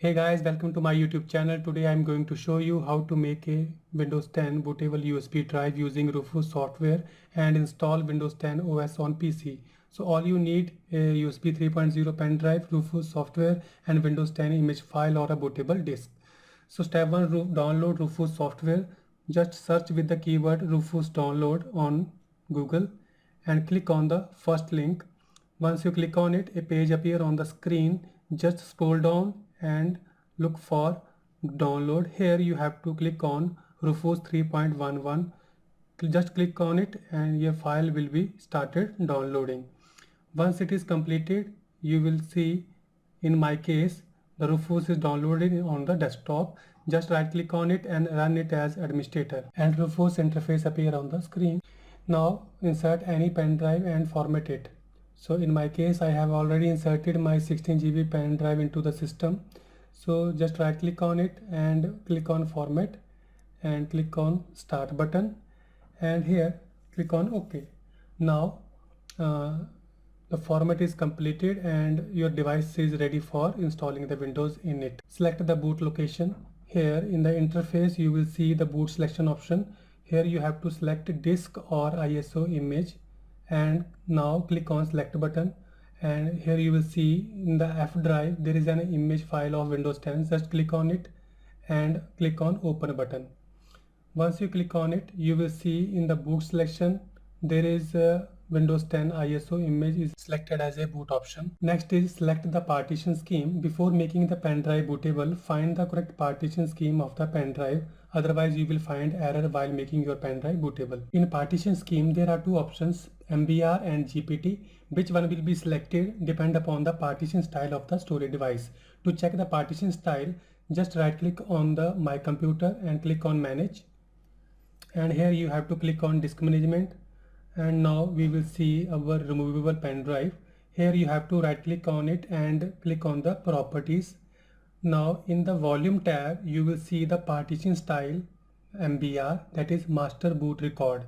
Hey guys, welcome to my YouTube channel. Today I'm going to show you how to make a Windows 10 bootable USB drive using Rufus Software and install Windows 10 OS on PC. So all you need a USB 3.0 pen drive, Rufus Software and Windows 10 image file or a bootable disk. So step 1, download Rufus Software. Just search with the keyword Rufus download on Google and click on the first link. Once you click on it, a page appears on the screen. Just scroll down and look for download. Here you have to click on Rufus 3.11. Just click on it and your file will be started downloading. Once it is completed, you will see, in my case, the Rufus is downloaded on the desktop. Just right click on it and run it as administrator and Rufus interface appear on the screen. Now insert any pen drive and format it. So in my case, I have already inserted my 16 GB pen drive into the system. So just right click on it and click on format and click on start button and here click on OK. Now the format is completed and your device is ready for installing the Windows in it. Select the boot location. Here in the interface you will see the boot selection option. Here you have to select disk or ISO image and now click on select button and here you will see in the F drive there is an image file of Windows 10. Just click on it and click on open button. Once you click on it, you will see in the boot selection there is a Windows 10 ISO image is selected as a boot option. Next is select the partition scheme. Before making the pen drive bootable, find the correct partition scheme of the pen drive. Otherwise you will find error while making your pen drive bootable. In partition scheme there are two options, MBR and GPT. Which one will be selected depend upon the partition style of the storage device. To check the partition style, just right click on the my computer and click on manage. And here you have to click on disk management and now we will see our removable pen drive. Here you have to right click on it and click on the properties. Now in the volume tab you will see the partition style MBR, that is master boot record.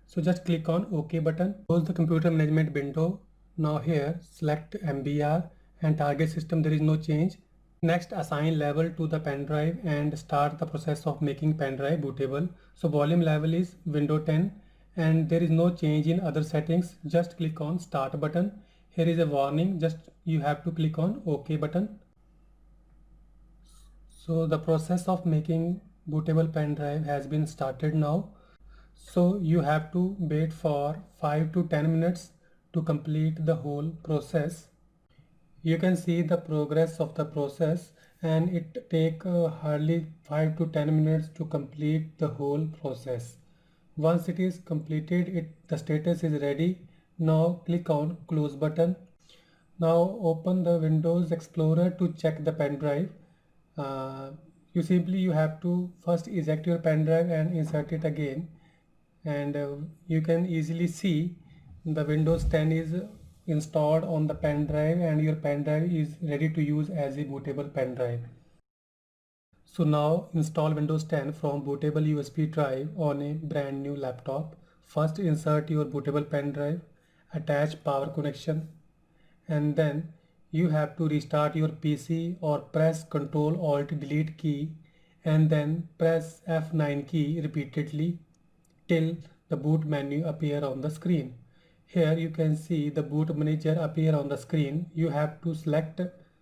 So just click on OK button. Close the computer management window. Now here select MBR and target system, there is no change. Next, assign level to the pen drive and start the process of making pen drive bootable. So volume level is Windows 10 and there is no change in other settings. Just click on start button. Here is a warning, just you have to click on OK button. So the process of making bootable pen drive has been started now. So you have to wait for 5 to 10 minutes to complete the whole process. You can see the progress of the process and it take hardly 5 to 10 minutes to complete the whole process. Once it is completed, the status is ready. Now click on close button. Now open the Windows Explorer to check the pen drive. You have to first eject your pen drive and insert it again, and you can easily see the Windows 10 is installed on the pen drive and your pen drive is ready to use as a bootable pen drive. So now install Windows 10 from bootable USB drive on a brand new laptop. First insert your bootable pen drive, attach power connection, and then you have to restart your PC or press Ctrl Alt Delete key and then press F9 key repeatedly till the boot menu appear on the screen. Here you can see the boot manager appear on the screen. You have to select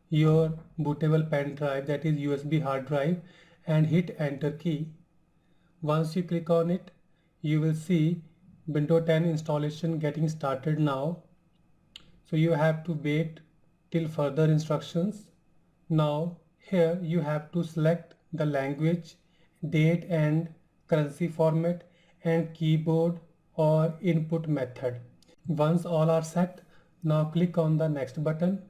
your bootable pen drive, that is USB hard drive, and hit enter key. Once you click on it, you will see Windows 10 installation getting started now. So you have to wait till further instructions. Now here you have to select the language, date and currency format and keyboard or input method. Once all are set, now click on the next button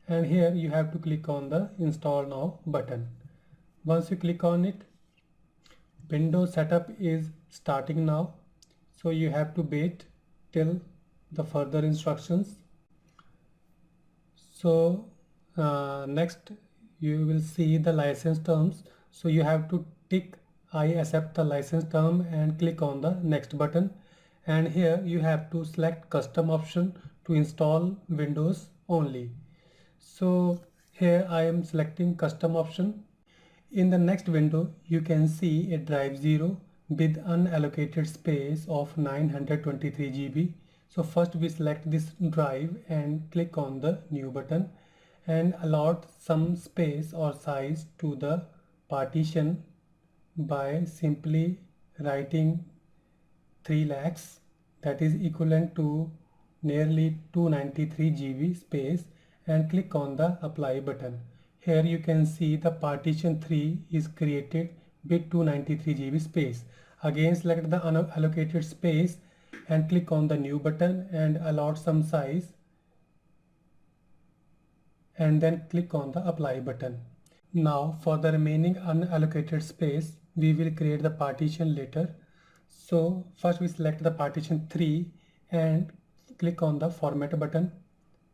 and here you have to click on the install now button. Once you click on it, Windows setup is starting now, so you have to wait till the further instructions. So next you will see the license terms, so you have to tick I accept the license term and click on the next button, and here you have to select custom option to install Windows only. So Here I am selecting custom option. In the next window, you can see a drive 0 with unallocated space of 923 GB. So first we select this drive and click on the new button and allot some space or size to the partition by simply writing 3 lakhs, that is equivalent to nearly 293 GB space, and click on the apply button. Here you can see the partition 3 is created with 293 GB space. Again select the unallocated space and click on the new button and allot some size, and then click on the apply button. Now for the remaining unallocated space, we will create the partition later. So first we select the partition 3 and click on the format button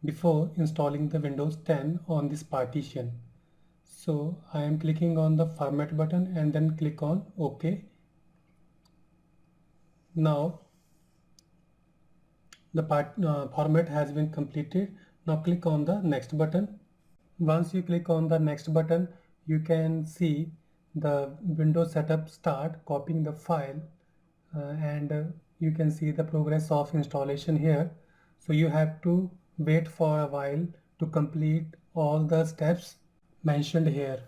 before installing the Windows 10 on this partition. So I am clicking on the format button and then click on OK. Now the format has been completed. Now click on the next button. Once you click on the next button, you can see the Windows setup start copying the file, and you can see the progress of installation here. So you have to wait for a while to complete all the steps mentioned here.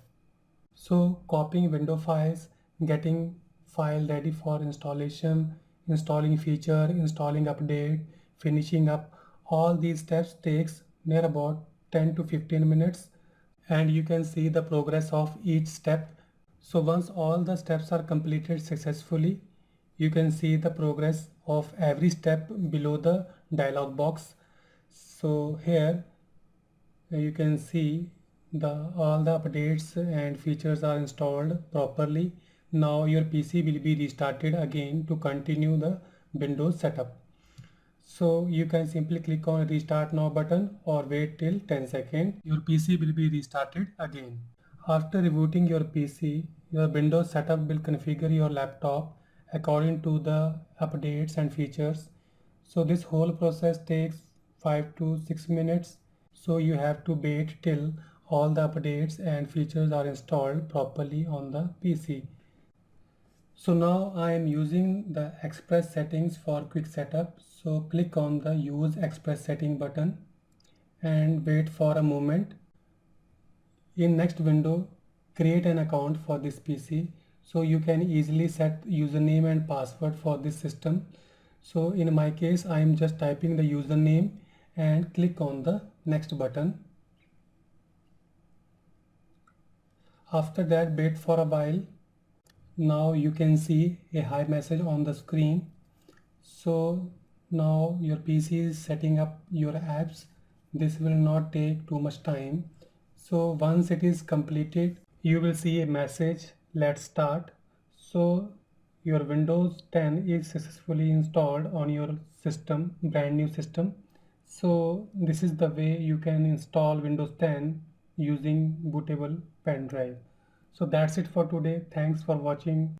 So copying window files, getting file ready for installation, installing feature, installing update, finishing up, all these steps takes near about 10 to 15 minutes, and you can see the progress of each step. So once all the steps are completed successfully, you can see the progress of every step below the dialog box. So here you can see all the updates and features are installed properly. Now your PC will be restarted again to continue the Windows setup. So you can simply click on restart now button or wait till 10 seconds. Your PC will be restarted again. After rebooting your PC, your Windows setup will configure your laptop according to the updates and features. So this whole process takes 5 to 6 minutes. So you have to wait till all the updates and features are installed properly on the PC. So now I am using the Express settings for quick setup. So click on the use Express setting button and wait for a moment. In next window, create an account for this PC. So you can easily set username and password for this system. So in my case, I am just typing the username and click on the next button. After that, wait for a while. Now you can see a hi message on the screen. So now your PC is setting up your apps. This will not take too much time. So once it is completed, you will see a message, let's start. So your Windows 10 is successfully installed on your system, brand new system. So this is the way you can install Windows 10 using bootable pen drive. So that's it for today. Thanks for watching.